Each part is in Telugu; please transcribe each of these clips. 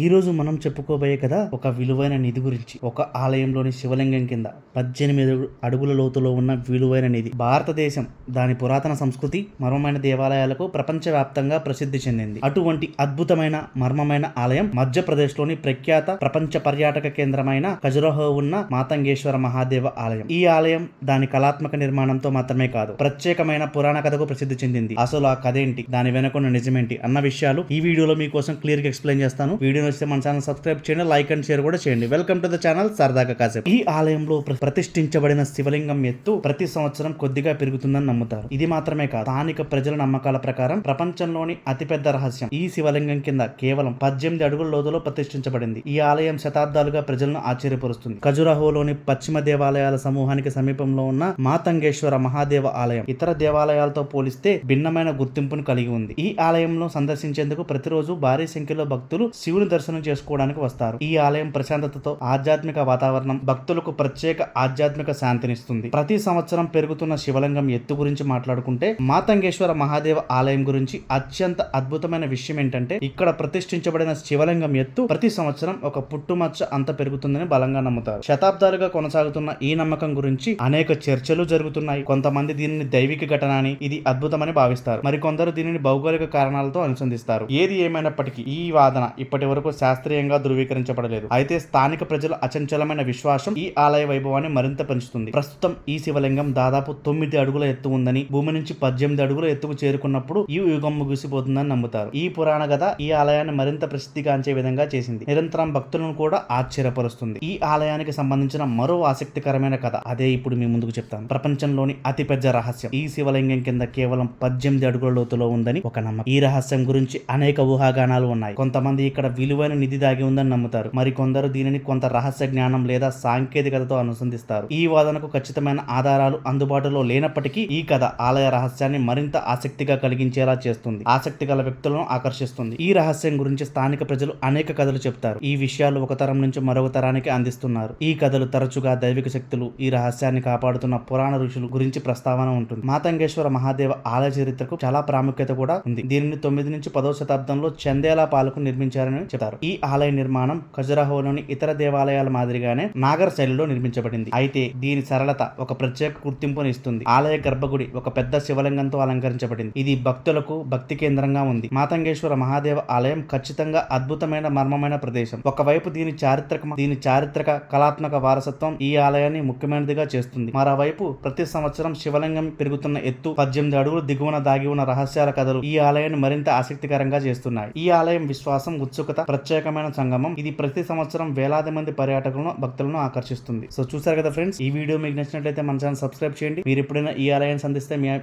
ఈ రోజు మనం చెప్పుకోబోయే కదా ఒక విలువైన నిధి గురించి. ఒక ఆలయంలోని శివలింగం కింద 18 అడుగుల లోతులో ఉన్న విలువైన నిధి. భారతదేశం దాని పురాతన సంస్కృతి, మర్మమైన దేవాలయాలకు ప్రపంచవ్యాప్తంగా ప్రసిద్ధి చెందింది. అటువంటి అద్భుతమైన మర్మమైన ఆలయం మధ్యప్రదేశ్ లోని ప్రఖ్యాత ప్రపంచ పర్యాటక కేంద్రమైన ఖజురహో ఉన్న మాతంగేశ్వర మహాదేవ ఆలయం. ఈ ఆలయం దాని కళాత్మక నిర్మాణంతో మాత్రమే కాదు, ప్రత్యేకమైన పురాణ కథకు ప్రసిద్ధి చెందింది. అసలు ఆ కథ ఏంటి, దాని వెనుకున్న నిజమేంటి అన్న విషయాలు ఈ వీడియోలో మీకోసం క్లియర్ గా ఎక్స్ప్లెయిన్ చేస్తాను. వీడియో నచ్చితే మన ఛానల్ సబ్స్క్రైబ్ చేయండి, లైక్ అండ్ షేర్ కూడా చేయండి. వెల్కమ్ టు ద ఛానల్ సరదాగా కాసేపు. ఈ ఆలయంలో ప్రతిష్ఠించబడిన శివలింగం ఎత్తు ప్రతి సంవత్సరం కొద్దిగా పెరుగుతుందని నమ్ముతారు. ఇది మాత్రమే కాదు, స్థానిక ప్రజల నమ్మకాల ప్రకారం ప్రపంచంలోని అతిపెద్ద రహస్యం ఈ శివలింగం కింద కేవలం 18 అడుగుల లోతులో ప్రతిష్ఠించబడింది. ఈ ఆలయం శతాబ్దాలుగా ప్రజలను ఆశ్చర్యపరుస్తుంది. ఖజురహోలోని పశ్చిమ దేవాలయాల సమూహానికి సమీపంలో ఉన్న మాతంగేశ్వర మహాదేవ ఆలయం ఇతర దేవాలయాలతో పోలిస్తే భిన్నమైన గుర్తింపును కలిగి ఉంది. ఈ ఆలయంలో సందర్శించేందుకు ప్రతిరోజు భారీ సంఖ్యలో భక్తులు శివుని దర్శనం చేసుకోవడానికి వస్తారు. ఈ ఆలయం ప్రశాంతతతో ఆధ్యాత్మిక వాతావరణం భక్తులకు ప్రత్యేక ఆధ్యాత్మిక శాంతినిస్తుంది. ప్రతి సంవత్సరం పెరుగుతున్న శివలింగం ఎత్తు గురించి మాట్లాడుకుంటే మాతంగేశ్వర మహాదేవ ఆలయం గురించి అత్యంత అద్భుతమైన విషయం ఏంటంటే, ఇక్కడ ప్రతిష్ఠించబడిన శివలింగం ఎత్తు ప్రతి సంవత్సరం ఒక పుట్టుమచ్చ అంత పెరుగుతుందని బలంగా నమ్ముతారు. శతాబ్దాలుగా కొనసాగుతున్న ఈ నమ్మకం గురించి అనేక చర్చలు జరుగుతున్నాయి. కొంతమంది దీనిని దైవిక ఘటన అని, ఇది అద్భుతమని భావిస్తారు. మరికొందరు దీనిని భౌగోళిక కారణాలతో అనుసంధిస్తారు. ఏది ఏమైనప్పటికీ ఈ వాదన ఇప్పటి వరకు శాస్త్రీయంగా ధృవీకరించబడలేదు. అయితే స్థానిక ప్రజల అచంచలమైన విశ్వాసం ఈ ఆలయ వైభవాన్ని మరింత పెంచుతుంది. ప్రస్తుతం ఈ శివలింగం దాదాపు 9 అడుగుల ఎత్తు ఉందని, భూమి నుంచి 18 అడుగుల ఎత్తుకు చేరుకున్నప్పుడు ఈ యుగం ముగిసిపోతుందని నమ్ముతారు. ఈ పురాణ కథ ఈ ఆలయాన్ని మరింత ప్రసిద్ధిగాంచే విధంగా చేసింది. నిరంతరం భక్తులను కూడా ఆశ్చర్యపరుస్తుంది. ఈ ఆలయానికి సంబంధించిన మరో ఆసక్తికరమైన కథ అదే ఇప్పుడు మీ ముందుకు చెప్తాను. ప్రపంచంలోని అతిపెద్ద రహస్యం ఈ శివలింగం కింద కేవలం 18 అడుగుల లోతులో ఉందని ఒక నమ్మకం. ఈ రహస్యం గురించి అనేక ఊహాగానాలు ఉన్నాయి. కొంతమంది ఇక్కడ విలువైన నిధి దాగి ఉందని నమ్ముతారు. మరికొందరు దీనిని కొంత రహస్య జ్ఞానం లేదా సాంకేతికతతో అనుసంధిస్తారు. ఈ వాదనకు ఖచ్చితమైన ఆధారాలు అందుబాటులో లేనప్పటికీ ఈ కథ ఆలయ రహస్యాన్ని మరింత ఆసక్తిగా కలిగించేలా చేస్తుంది. ఆసక్తి గల వ్యక్తులను ఆకర్షిస్తుంది. ఈ రహస్యం గురించి స్థానిక ప్రజలు అనేక కథలు చెప్తారు. ఈ విషయాలు ఒక తరం నుంచి మరొక తరానికి అందిస్తున్నారు. ఈ కథలు తరచుగా దైవిక శక్తులు, ఈ రహస్యాన్ని కాపాడుతున్న పురాణ ఋషులు గురించి ప్రస్తావన ఉంటుంది. మాతంగేశ్వర మహాదేవ ఆలయ చరిత్రకు చాలా ప్రాముఖ్యత కూడా ఉంది. దీనిని 9 నుంచి 10వ శతాబ్దంలో చందేలా పాలకు నిర్మించారని చెప్తారు. ఈ ఆలయ నిర్మాణం ఖజురహోలోని ఇతర దేవాలయాల మాదిరిగానే నాగర్ శైలిలో నిర్మించబడింది. అయితే దీని సరళత ఒక ప్రత్యేక గుర్తింపును ఇస్తుంది. ఆలయ గర్భగుడి ఒక పెద్ద శివలింగంతో అలంకరించబడింది. ఇది భక్తులకు భక్తి కేంద్రంగా ఉంది. మాతంగేశ్వర మహాదేవ ఆలయం ఖచ్చితంగా అద్భుతమైన మర్మమైన ప్రదేశం. ఒకవైపు దీని చారిత్రక కళాత్మక వారసత్వం ఈ ఆలయాన్ని ముఖ్యమైనదిగా చేస్తుంది. మరోవైపు ప్రతి సంవత్సరం శివలింగం పెరుగుతున్న ఎత్తు, 18 అడుగులు దిగువన దాగి ఉన్న రహస్యాల కథలు ఈ ఆలయాన్ని మరింత ఆసక్తికరంగా చేస్తున్నాయి. ఈ ఆలయం విశ్వాసం, ఉత్సుకత, ప్రత్యేకమైన సంగమం. ఇది ప్రతి సంవత్సరం వేలాది మంది పర్యాటకులను, భక్తులను ఆకర్షిస్తుంది. సో చూసారు కదా ఫ్రెండ్స్, ఈ వీడియో మీకు నచ్చినట్లయితే మన ఛానల్ సబ్స్క్రైబ్ చేయండి. మీరు ఎప్పుడైనా ఈ ఆలయాన్ని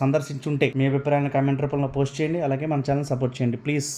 సందర్శించుంటే మీ అభిప్రాయాన్ని కామెంట్ రూపంలో పోస్ట్ చేయండి. అలాగే మన ఛానల్ సపోర్ట్ చేయండి ప్లీజ్.